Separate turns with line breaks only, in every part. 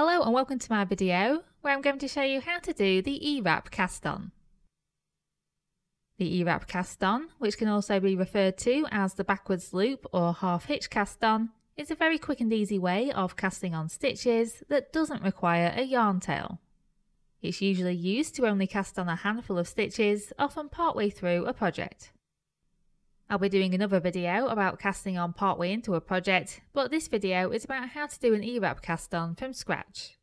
Hello and welcome to my video where I'm going to show you how to do the E-wrap cast on. The E-wrap cast on, which can also be referred to as the backwards loop or half hitch cast on, is a very quick and easy way of casting on stitches that doesn't require a yarn tail. It's usually used to only cast on a handful of stitches, often partway through a project. I'll be doing another video about casting on partway into a project, but this video is about how to do an E-wrap cast on from scratch.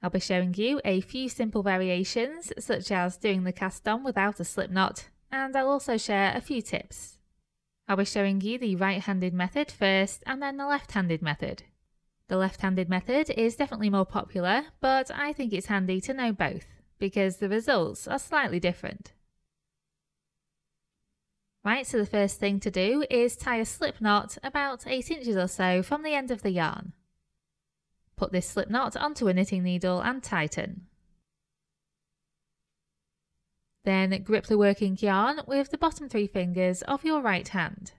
I'll be showing you a few simple variations, such as doing the cast on without a slip knot, and I'll also share a few tips. I'll be showing you the right-handed method first and then the left-handed method. The left-handed method is definitely more popular, but I think it's handy to know both, because the results are slightly different. Right, so the first thing to do is tie a slip knot about 8 inches or so from the end of the yarn. Put this slip knot onto a knitting needle and tighten. Then grip the working yarn with the bottom 3 fingers of your right hand.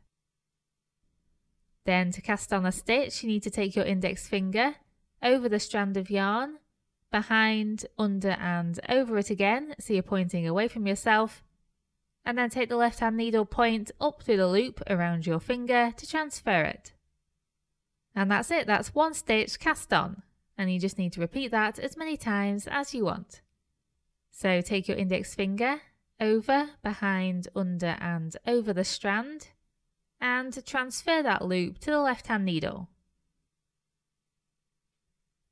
Then to cast on a stitch, you need to take your index finger over the strand of yarn, behind, under and over it again, so you're pointing away from yourself, and then take the left hand needle point up through the loop around your finger to transfer it. And that's it, that's one stitch cast on, and you just need to repeat that as many times as you want. So take your index finger over, behind, under and over the strand, and transfer that loop to the left hand needle.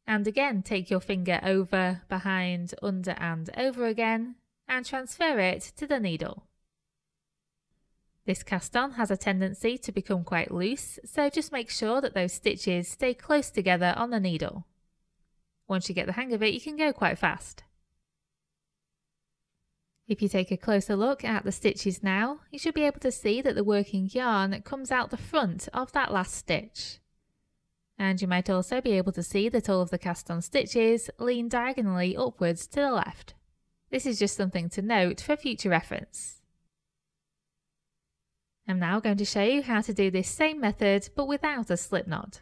And again, take your finger over, behind, under and over again, and transfer it to the needle. This cast on has a tendency to become quite loose, so just make sure that those stitches stay close together on the needle. Once you get the hang of it, you can go quite fast. If you take a closer look at the stitches now, you should be able to see that the working yarn comes out the front of that last stitch. And you might also be able to see that all of the cast on stitches lean diagonally upwards to the left. This is just something to note for future reference. I'm now going to show you how to do this same method but without a slip knot.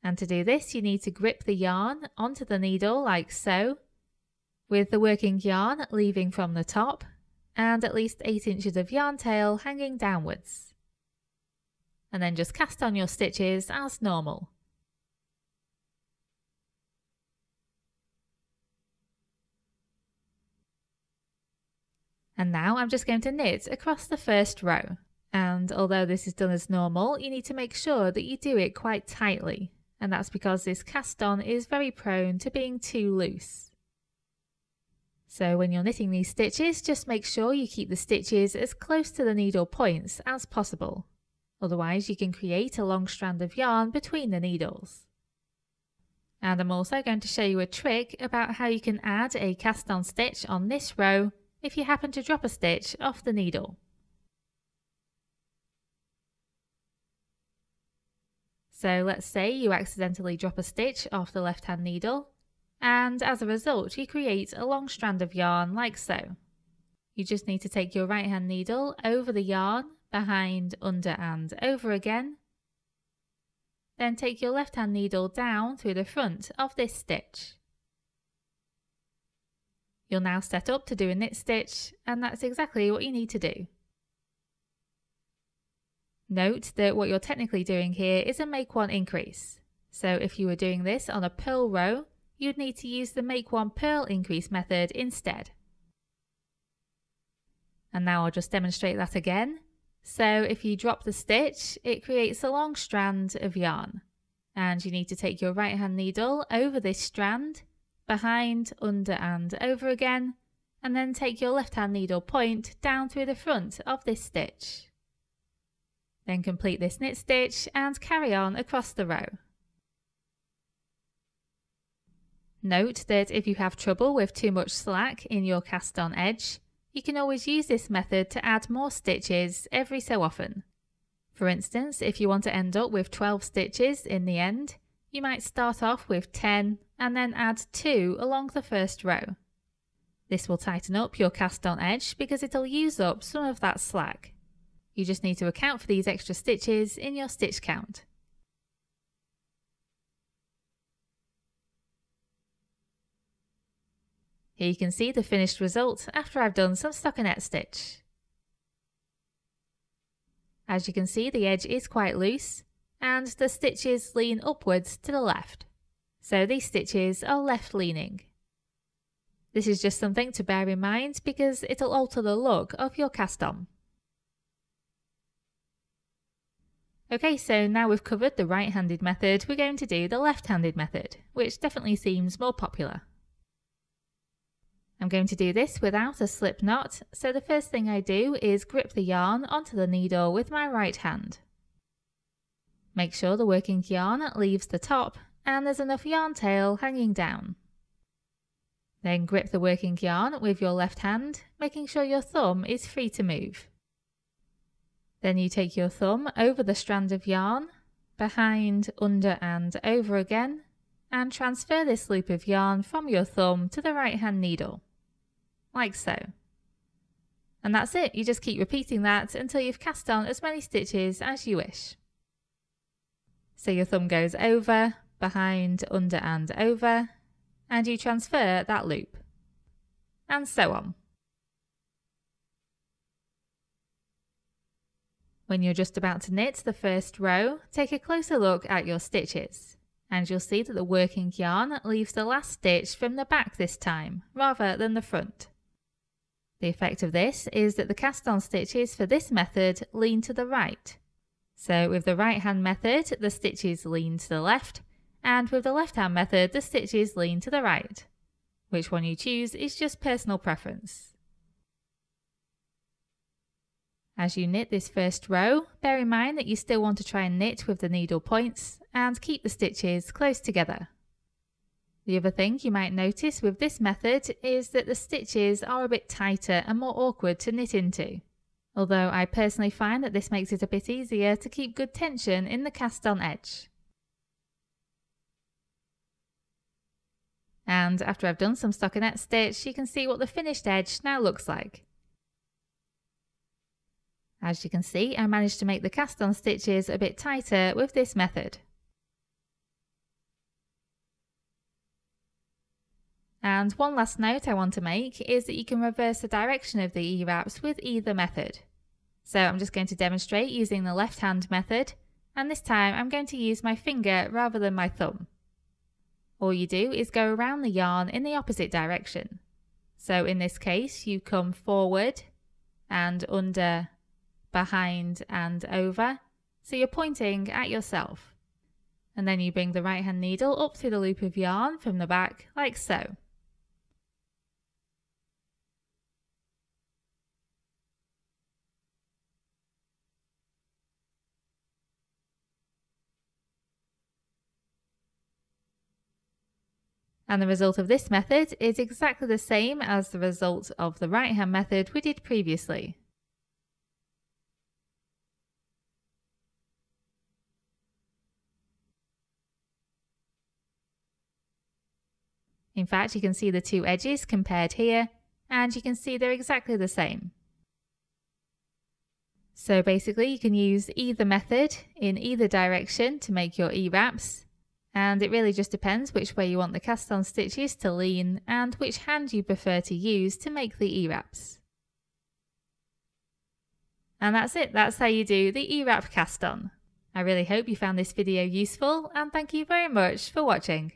And to do this, you need to grip the yarn onto the needle like so, with the working yarn leaving from the top and at least 8 inches of yarn tail hanging downwards. And then just cast on your stitches as normal. And now I'm just going to knit across the first row. And although this is done as normal, you need to make sure that you do it quite tightly, and that's because this cast on is very prone to being too loose. So when you're knitting these stitches, just make sure you keep the stitches as close to the needle points as possible. Otherwise you can create a long strand of yarn between the needles. And I'm also going to show you a trick about how you can add a cast on stitch on this row if you happen to drop a stitch off the needle. So let's say you accidentally drop a stitch off the left hand needle, and as a result you create a long strand of yarn like so. You just need to take your right hand needle over the yarn, behind, under and over again. Then take your left hand needle down through the front of this stitch. You'll now set up to do a knit stitch, and that's exactly what you need to do. Note that what you're technically doing here is a make one increase. So if you were doing this on a purl row, you'd need to use the make one purl increase method instead. And now I'll just demonstrate that again. So if you drop the stitch, it creates a long strand of yarn. And you need to take your right hand needle over this strand, behind, under and over again, and then take your left hand needle point down through the front of this stitch. Then complete this knit stitch and carry on across the row. Note that if you have trouble with too much slack in your cast on edge, you can always use this method to add more stitches every so often. For instance, if you want to end up with 12 stitches in the end, you might start off with 10 and then add 2 along the first row. This will tighten up your cast on edge because it'll use up some of that slack. You just need to account for these extra stitches in your stitch count. Here you can see the finished result after I've done some stockinette stitch. As you can see, the edge is quite loose and the stitches lean upwards to the left. So these stitches are left leaning. This is just something to bear in mind because it'll alter the look of your cast on. Okay, so now we've covered the right-handed method, we're going to do the left-handed method, which definitely seems more popular. I'm going to do this without a slip knot, so the first thing I do is grip the yarn onto the needle with my right hand. Make sure the working yarn leaves the top and there's enough yarn tail hanging down. Then grip the working yarn with your left hand, making sure your thumb is free to move. Then you take your thumb over the strand of yarn, behind, under and over again, and transfer this loop of yarn from your thumb to the right hand needle, like so. And that's it, you just keep repeating that until you've cast on as many stitches as you wish. So your thumb goes over, behind, under and over, and you transfer that loop, and so on. When you're just about to knit the first row, take a closer look at your stitches, and you'll see that the working yarn leaves the last stitch from the back this time, rather than the front. The effect of this is that the cast on stitches for this method lean to the right. So with the right hand method, the stitches lean to the left, and with the left hand method, the stitches lean to the right. Which one you choose is just personal preference. As you knit this first row, bear in mind that you still want to try and knit with the needle points and keep the stitches close together. The other thing you might notice with this method is that the stitches are a bit tighter and more awkward to knit into, although I personally find that this makes it a bit easier to keep good tension in the cast on edge. And after I've done some stockinette stitch, you can see what the finished edge now looks like. As you can see, I managed to make the cast on stitches a bit tighter with this method. And one last note I want to make is that you can reverse the direction of the E-wraps with either method. So I'm just going to demonstrate using the left hand method, and this time I'm going to use my finger rather than my thumb. All you do is go around the yarn in the opposite direction. So in this case you come forward and under, behind and over, so you're pointing at yourself. And then you bring the right hand needle up through the loop of yarn from the back like so. And the result of this method is exactly the same as the result of the right hand method we did previously. In fact, you can see the two edges compared here, and you can see they're exactly the same. So basically you can use either method in either direction to make your E-wraps, and it really just depends which way you want the cast on stitches to lean and which hand you prefer to use to make the E-wraps. And that's it, that's how you do the E-wrap cast on. I really hope you found this video useful, and thank you very much for watching.